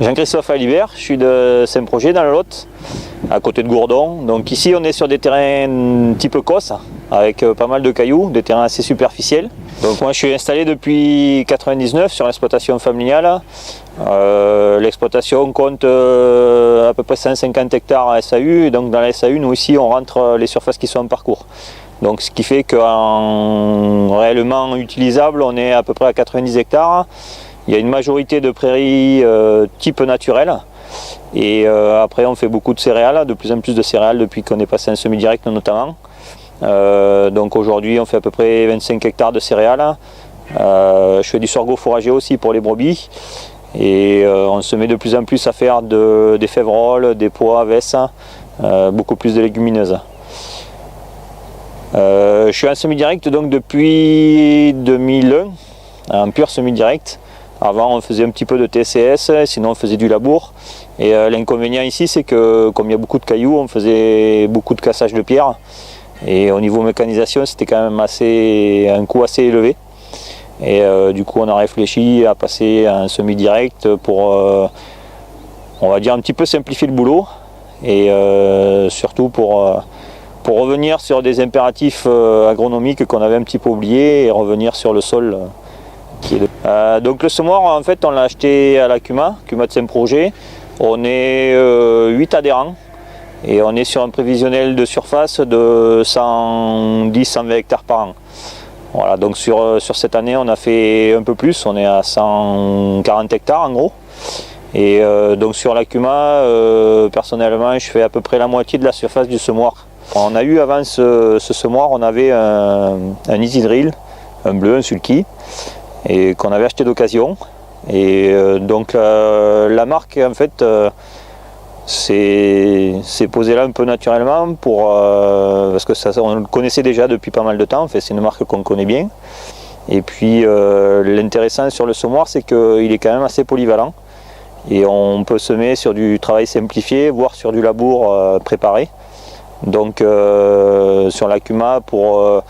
Jean-Christophe Alibert, je suis de Saint-Projet dans le Lot, à côté de Gourdon. Donc ici on est sur des terrains type Cosse, avec pas mal de cailloux, des terrains assez superficiels. Donc moi je suis installé depuis 1999 sur l'exploitation familiale. L'exploitation compte à peu près 150 hectares à SAU, et donc dans la SAU nous ici on rentre les surfaces qui sont en parcours. Donc ce qui fait qu'en réellement utilisable on est à peu près à 90 hectares. Il y a une majorité de prairies type naturel et après on fait beaucoup de céréales, de plus en plus de céréales depuis qu'on est passé en semi-direct notamment. Donc aujourd'hui on fait à peu près 25 hectares de céréales. Je fais du sorgho fourragé aussi pour les brebis et on se met de plus en plus à faire des févroles, des pois, vesses, beaucoup plus de légumineuses. Je suis en semi-direct donc depuis 2001, en pur semi-direct. Avant on faisait un petit peu de TCS, sinon on faisait du labour. Et l'inconvénient ici c'est que comme il y a beaucoup de cailloux, on faisait beaucoup de cassage de pierre. Et au niveau mécanisation c'était quand même un coût assez élevé. Et du coup on a réfléchi à passer à un semi-direct pour on va dire un petit peu simplifier le boulot. Et surtout pour revenir sur des impératifs agronomiques qu'on avait un petit peu oubliés et revenir sur le sol. Donc le semoir en fait on l'a acheté à la CUMA de Saint-Projet. On est 8 adhérents et on est sur un prévisionnel de surface de 110-120 hectares par an. Voilà, donc sur cette année on a fait un peu plus, on est à 140 hectares en gros. Et donc sur la CUMA, personnellement je fais à peu près la moitié de la surface du semoir. On a eu avant ce semoir, on avait un Easy Drill, un bleu, un sulky, et qu'on avait acheté d'occasion. Et donc la marque en fait s'est posée là un peu naturellement parce que on le connaissait déjà depuis pas mal de temps. En fait, c'est une marque qu'on connaît bien. Et puis l'intéressant sur le semoir c'est qu'il est quand même assez polyvalent et on peut semer sur du travail simplifié, voire sur du labour préparé. Donc sur la CUMA pour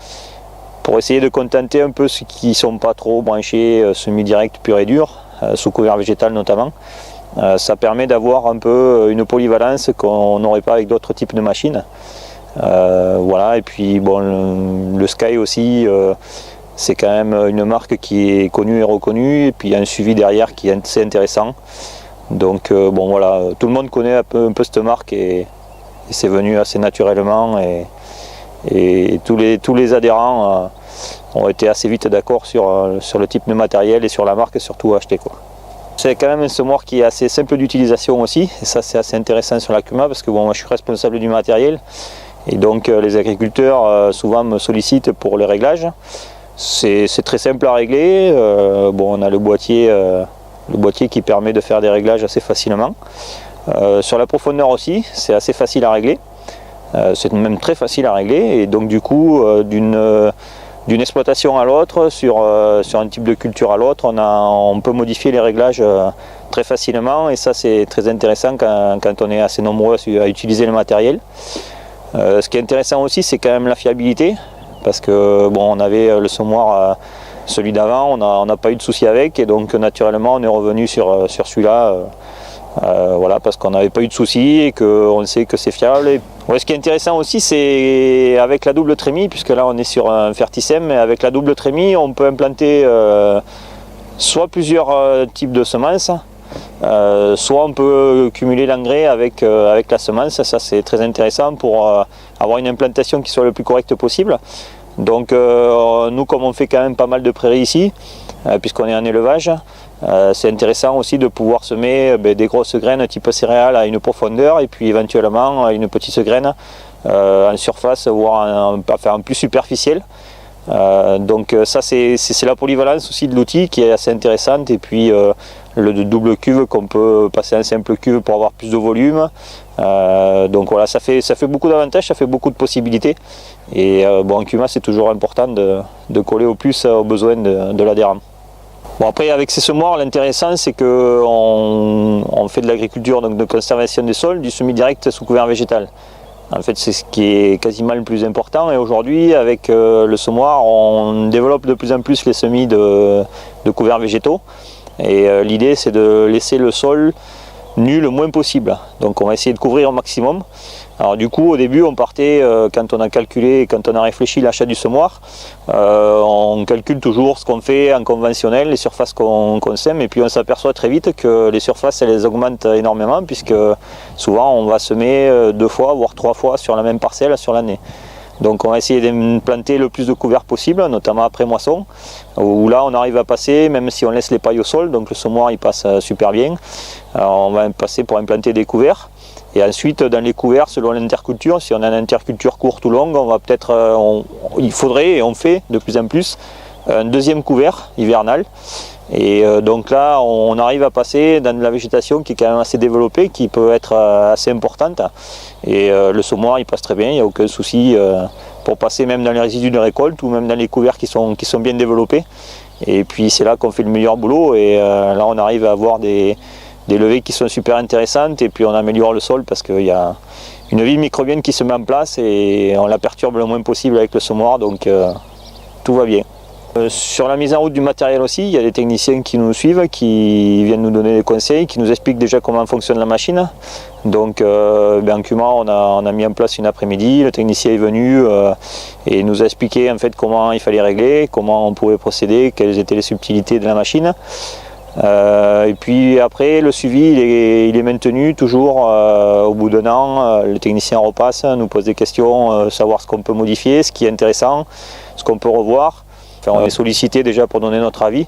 essayer de contenter un peu ceux qui ne sont pas trop branchés semi-direct pur et dur, sous couvert végétal notamment. Ça permet d'avoir un peu une polyvalence qu'on n'aurait pas avec d'autres types de machines. Voilà, et puis bon, le Sky aussi, c'est quand même une marque qui est connue et reconnue, et puis il y a un suivi derrière qui est assez intéressant. Donc bon voilà, tout le monde connaît un peu cette marque et c'est venu assez naturellement. Et tous les adhérents ont été assez vite d'accord sur le type de matériel et sur la marque surtout à acheter, quoi. C'est quand même un semoir qui est assez simple d'utilisation aussi, et ça c'est assez intéressant sur la CUMA parce que bon, moi je suis responsable du matériel et donc les agriculteurs souvent me sollicitent pour les réglages. C'est très simple à régler, bon, on a le boîtier qui permet de faire des réglages assez facilement. Sur la profondeur aussi, c'est assez facile à régler. C'est même très facile à régler et donc du coup d'une exploitation à l'autre, sur un type de culture à l'autre, on peut modifier les réglages très facilement et ça c'est très intéressant quand on est assez nombreux à utiliser le matériel. Ce qui est intéressant aussi c'est quand même la fiabilité parce que bon, on avait le semoir, celui d'avant, on n'a pas eu de souci avec et donc naturellement on est revenu sur celui-là. Voilà, parce qu'on n'avait pas eu de soucis et qu'on sait que c'est fiable. Et ouais, ce qui est intéressant aussi, c'est avec la double trémie, puisque là on est sur un Ferticem, mais avec la double trémie, on peut implanter soit plusieurs types de semences, soit on peut cumuler l'engrais avec la semence. Ça c'est très intéressant pour avoir une implantation qui soit le plus correcte possible. Donc nous, comme on fait quand même pas mal de prairies ici, puisqu'on est en élevage, c'est intéressant aussi de pouvoir semer des grosses graines type céréales à une profondeur et puis éventuellement une petite graine en surface, voire en plus superficielle. Donc ça c'est la polyvalence aussi de l'outil qui est assez intéressante, et puis le double cuve qu'on peut passer en simple cuve pour avoir plus de volume. Donc voilà, ça fait beaucoup d'avantages, ça fait beaucoup de possibilités, et bon, en CUMA c'est toujours important de coller au plus aux besoins de l'adhérent. Bon, après avec ces semoirs, l'intéressant c'est qu'on fait de l'agriculture, donc de conservation des sols, du semi-direct sous couvert végétal. En fait c'est ce qui est quasiment le plus important, et aujourd'hui avec le semoir on développe de plus en plus les semis de couverts végétaux. Et l'idée c'est de laisser le sol nu le moins possible. Donc on va essayer de couvrir au maximum. Alors du coup au début on partait, quand on a calculé, quand on a réfléchi l'achat du semoir, on calcule toujours ce qu'on fait en conventionnel, les surfaces qu'on sème, et puis on s'aperçoit très vite que les surfaces elles augmentent énormément, puisque souvent on va semer 2 fois voire 3 fois sur la même parcelle sur l'année. Donc on va essayer d'implanter le plus de couverts possible, notamment après moisson, où là on arrive à passer, même si on laisse les pailles au sol, donc le semoir il passe super bien. Alors on va passer pour implanter des couverts. Et ensuite dans les couverts, selon l'interculture, si on a une interculture courte ou longue, on va peut-être, il faudrait, et on fait de plus en plus, un deuxième couvert hivernal. Et donc là on arrive à passer dans de la végétation qui est quand même assez développée, qui peut être assez importante, et le semoir il passe très bien, il n'y a aucun souci pour passer même dans les résidus de récolte ou même dans les couverts qui sont bien développés. Et puis c'est là qu'on fait le meilleur boulot, et là on arrive à avoir des levées qui sont super intéressantes, et puis on améliore le sol parce qu'il y a une vie microbienne qui se met en place et on la perturbe le moins possible avec le semoir, donc tout va bien. Sur la mise en route du matériel aussi, il y a des techniciens qui nous suivent, qui viennent nous donner des conseils, qui nous expliquent déjà comment fonctionne la machine. Donc en Cuma, on a mis en place une après-midi, le technicien est venu et nous a expliqué en fait comment il fallait régler, comment on pouvait procéder, quelles étaient les subtilités de la machine. Et puis après le suivi il est maintenu toujours au bout d'un an, le technicien repasse, nous pose des questions, savoir ce qu'on peut modifier, ce qui est intéressant, ce qu'on peut revoir. Enfin, on est sollicité déjà pour donner notre avis,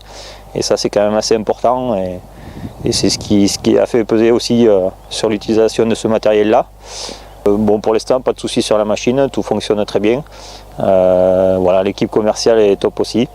et ça c'est quand même assez important, et c'est ce qui a fait peser aussi sur l'utilisation de ce matériel là. Bon, pour l'instant pas de soucis sur la machine, tout fonctionne très bien. Voilà, l'équipe commerciale est top aussi.